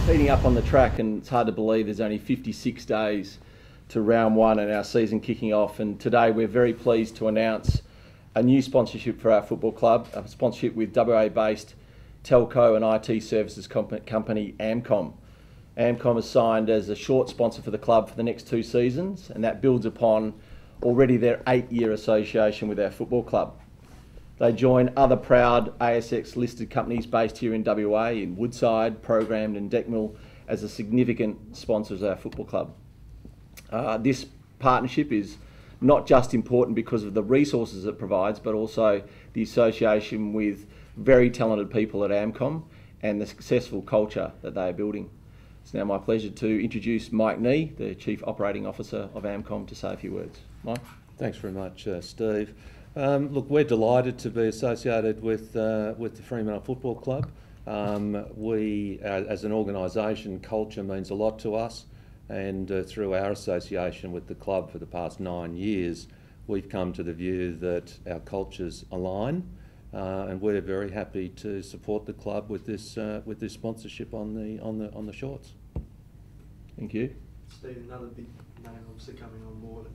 Heating up on the track, and it's hard to believe there's only 56 days to round one and our season kicking off. And today we're very pleased to announce a new sponsorship for our football club, a sponsorship with WA-based telco and IT services company Amcom. Amcom is signed as a short sponsor for the club for the next 2 seasons, and that builds upon already their 8-year association with our football club. They join other proud ASX listed companies based here in WA, in Woodside, Programmed and Decmil, as a significant sponsors of our football club. This partnership is not just important because of the resources it provides, but also the association with very talented people at Amcom and the successful culture that they are building. It's now my pleasure to introduce Mike Nee, the Chief Operating Officer of Amcom, to say a few words. Mike? Thanks very much, Steve. Look, we're delighted to be associated with the Fremantle Football Club. We, as an organisation, culture means a lot to us, and through our association with the club for the past 9 years, we've come to the view that our cultures align, and we're very happy to support the club with this sponsorship on the shorts. Thank you. Steve, another big name obviously coming on board.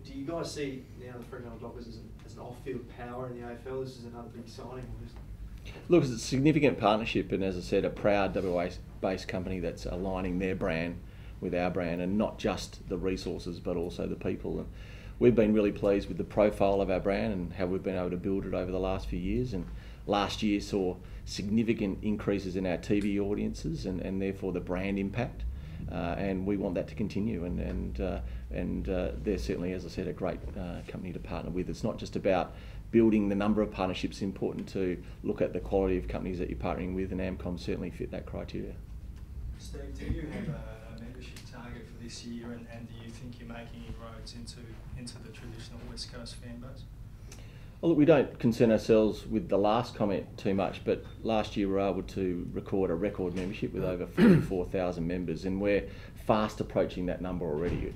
Do you guys see now the Fremantle Dockers as an off-field power in the AFL? This is another big signing? Look, it's a significant partnership, and as I said, a proud WA-based company that's aligning their brand with our brand, and not just the resources but also the people. And we've been really pleased with the profile of our brand and how we've been able to build it over the last few years. And last year saw significant increases in our TV audiences and therefore the brand impact. And we want that to continue, and they're certainly, as I said, a great company to partner with. It's not just about building the number of partnerships. It's important to look at the quality of companies that you're partnering with, and Amcom certainly fit that criteria. Steve, do you have a membership target for this year, and do you think you're making inroads into the traditional West Coast fan base? Well, look, we don't concern ourselves with the last comment too much, but last year we were able to record a record membership with over 44,000 members, and we're fast approaching that number already.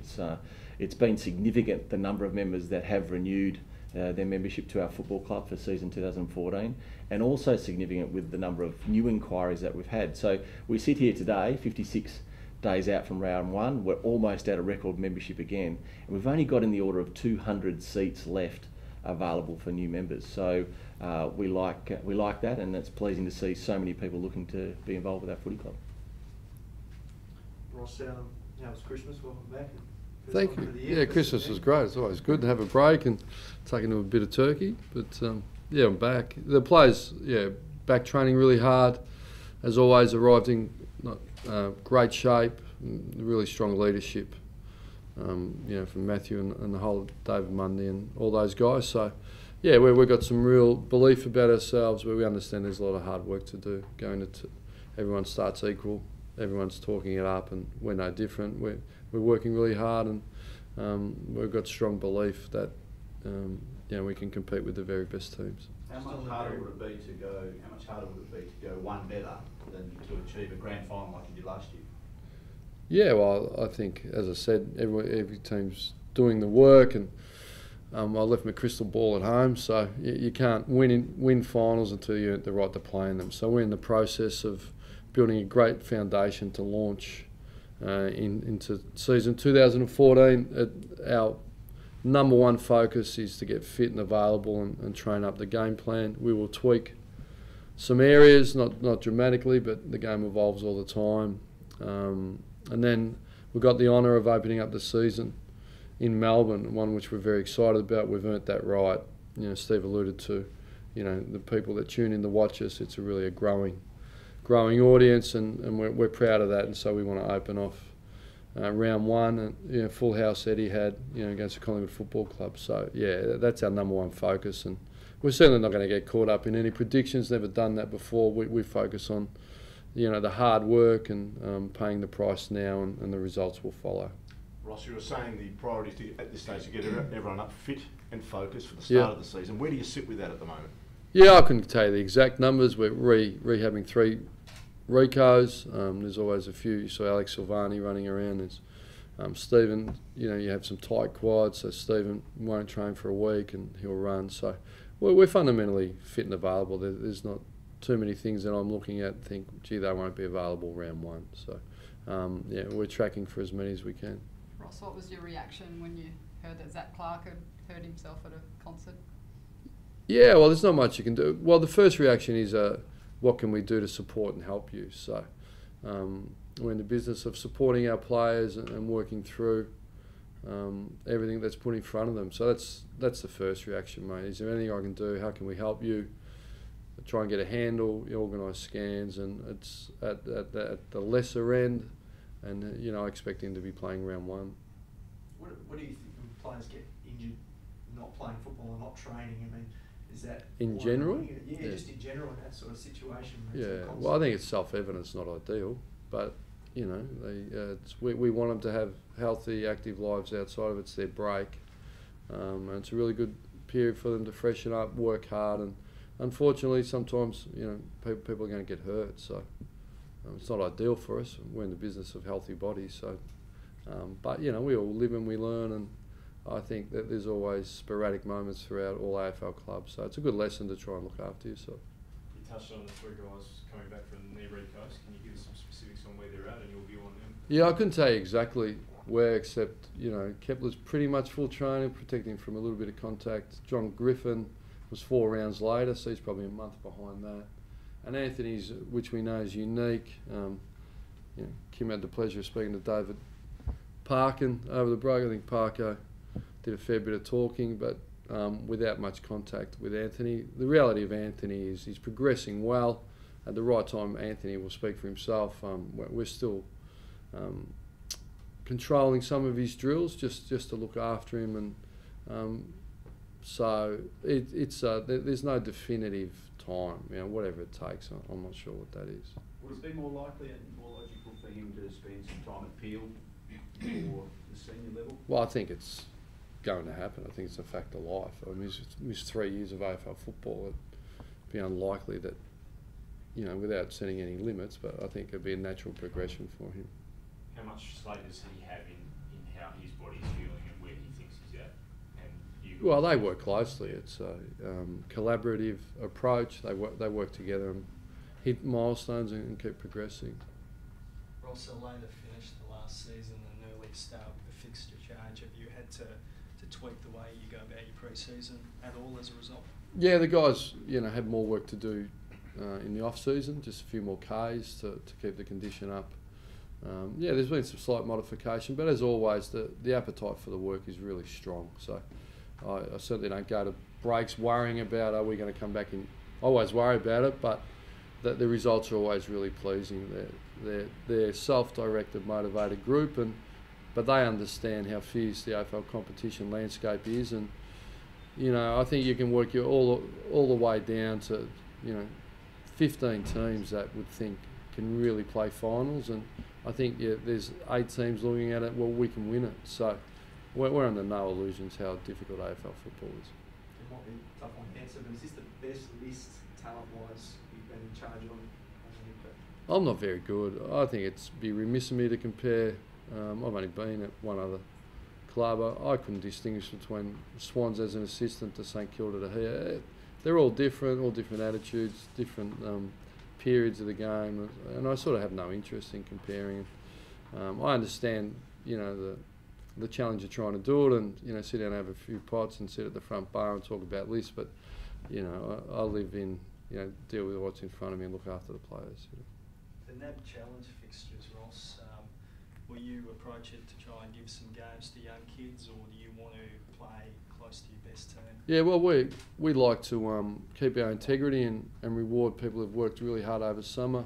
It's been significant, the number of members that have renewed their membership to our football club for season 2014, and also significant with the number of new inquiries that we've had. So we sit here today, 56 days out from round one, we're almost at a record membership again, and we've only got in the order of 200 seats left available for new members. So we like that, and it's pleasing to see so many people looking to be involved with our footy club. Ross, how was Christmas? Welcome back. Thank you. Yeah, Christmas was great. It's always good to have a break and take into a bit of turkey. But yeah, I'm back. The players, back training really hard. As always, arrived in great shape, really strong leadership. From Matthew and the whole David Mundy and all those guys. So, yeah, we've got some real belief about ourselves, where we understand there's a lot of hard work to do. Everyone starts equal, everyone's talking it up, and we're no different. We're working really hard, and we've got strong belief that we can compete with the very best teams. How much harder would it be to go one better than to achieve a grand final like you did last year? Yeah, well, I think, as I said, every team's doing the work, and I left my crystal ball at home, so you can't win finals until you earn the right to play in them. So we're in the process of building a great foundation to launch into season 2014. Our number one focus is to get fit and available and train up the game plan. We will tweak some areas, not dramatically, but the game evolves all the time. And then we've got the honour of opening up the season in Melbourne, one which we're very excited about. We've earned that right. Steve alluded to, the people that tune in to watch us. It's really a growing audience, and we're proud of that. And so we want to open off round one, and full house Eddie had, against the Collingwood Football Club. So yeah, that's our number one focus, and we're certainly not going to get caught up in any predictions. Never done that before. We focus on the hard work and paying the price now, and the results will follow. Ross, you were saying the priority at this stage to get everyone up fit and focused for the start of the season. Where do you sit with that at the moment? Yeah, I couldn't tell you the exact numbers. We're rehabbing 3 recos. There's always a few. You saw Alex Silvani running around. There's Stephen, you have some tight quads, so Stephen won't train for a week and he'll run. So we're fundamentally fit and available. There's not too many things that I'm looking at and think, gee, they won't be available round one. So, yeah, we're tracking for as many as we can. Ross, what was your reaction when you heard that Zach Clark had hurt himself at a concert? Yeah, well, there's not much you can do. Well, the first reaction is, what can we do to support and help you? So, we're in the business of supporting our players and working through everything that's put in front of them. So that's the first reaction, mate. Is there anything I can do? How can we help you? Try and get a handle, organise scans, and it's at the lesser end. And you know, I expect him to be playing round one. What do you think when players get injured, not playing football or not training? I mean, is that in general? Yeah, just in general, in that sort of situation. Yeah, well, I think it's self-evident. It's not ideal, but you know, we want them to have healthy, active lives outside of it. It's their break, and it's a really good period for them to freshen up, work hard, and unfortunately, sometimes you know people are going to get hurt. So it's not ideal for us. We're in the business of healthy bodies, so but you know, we all live and we learn, and I think that there's always sporadic moments throughout all AFL clubs. So it's a good lesson to try and look after yourself. You touched on the three guys coming back from the knee recoast. Can you give us some specifics on where they're at and your view on them? Yeah, I couldn't tell you exactly where, except you know Kepler's pretty much full training, protecting from a little bit of contact. John Griffin was 4 rounds later, so he's probably a month behind that. And Anthony's, which we know is unique. You know, Kim had the pleasure of speaking to David Parkin over the break. I think Parker did a fair bit of talking, but without much contact with Anthony. The reality of Anthony is he's progressing well. At the right time, Anthony will speak for himself. We're still controlling some of his drills just to look after him, and so there's no definitive time. You know, whatever it takes, I'm not sure what that is. Would it be more likely and more logical for him to spend some time at Peel or the senior level? Well, I think it's going to happen. I think it's a fact of life. I mean, he's 3 years of AFL football. It'd be unlikely that, you know, without setting any limits, but I think it'd be a natural progression for him. How much say does he have in how his body's feeling and where he thinks he's at? And you Well, they work closely. It's a collaborative approach. They work together and hit milestones and keep progressing. Ross, a later finish the last season and an early start with a fixture charge. Have you had to tweak the way you go about your pre-season at all as a result? Yeah, the guys, you know, had more work to do in the off-season, just a few more Ks to keep the condition up. Yeah, there's been some slight modification, but as always, the appetite for the work is really strong. So I certainly don't go to breaks worrying about, are we going to come back in? I always worry about it, but the results are always really pleasing. They're self-directed, motivated group, but they understand how fierce the AFL competition landscape is, and you know, I think you can work all the way down to, you know, 15 teams that would think can really play finals, and I think there's 8 teams looking at it. Well, we can win it. So we're under no illusions how difficult AFL football is. It might be a tough one to answer, but is this the best list talent-wise you've been in charge on the impact? I'm not very good. I think it's be remiss of me to compare. I've only been at one other club. I couldn't distinguish between Swans as an assistant to St Kilda to here. They're all different attitudes, different periods of the game, and I sort of have no interest in comparing. I understand, you know, the challenge of trying to do it, and you know, sit down and have a few pots and sit at the front bar and talk about lists. But you know, I live in, you know, deal with what's in front of me and look after the players. You know. The NAB Challenge fixtures, Ross, will you approach it to try and give some games to young kids, or do you want to play close to your best team? Yeah, well, we like to keep our integrity and reward people who've worked really hard over summer.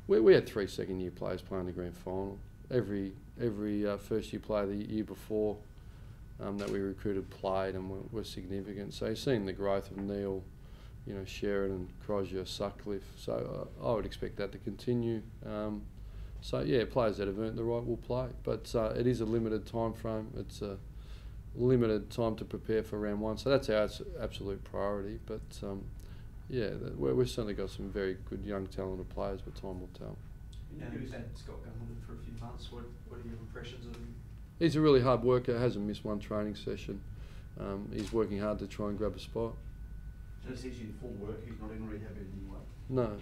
We had 3 second-year players playing the grand final. Every first-year player the year before that we recruited played and were significant. So you've seen the growth of Neil, you know, Sheridan, Crozier, Sutcliffe. So I would expect that to continue. So yeah, players that have earned the right will play, but it is a limited time frame. It's a limited time to prepare for round 1, so that's our absolute priority. But yeah, we've certainly got some very good young talented players, but time will tell. You've had Scott Gummerman for a few months. What are your impressions of him? He's a really hard worker. Hasn't missed one training session. He's working hard to try and grab a spot. So it's actually full work. He's not in rehab anymore. No.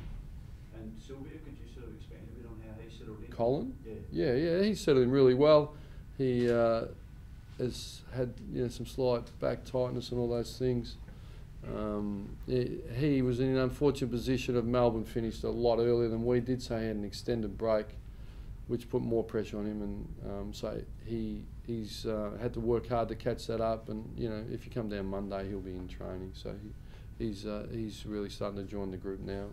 And Sylvia, could you sort of expand a bit on how he settled in? Colin? Yeah. Yeah, he's settled in really well. He has had some slight back tightness and all those things. He was in an unfortunate position of Melbourne finished a lot earlier than we did, so he had an extended break, which put more pressure on him, and so he's had to work hard to catch that up. And if you come down Monday, he'll be in training. So he's really starting to join the group now.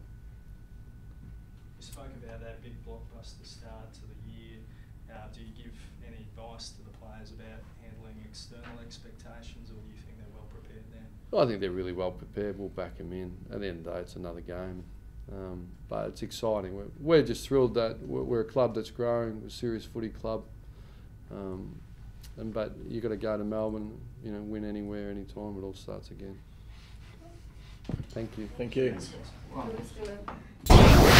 You spoke about that big blockbuster start to the year. Do you give any advice to the players about handling external expectations, or do you think they're well prepared now? Well, I think they're really well prepared. We'll back them in. At the end of the day, it's another game. But it's exciting. We're just thrilled that we're a club that's growing, a serious footy club. But you've got to go to Melbourne, win anywhere, anytime. It all starts again. Thank you. Thank you. Let's do it.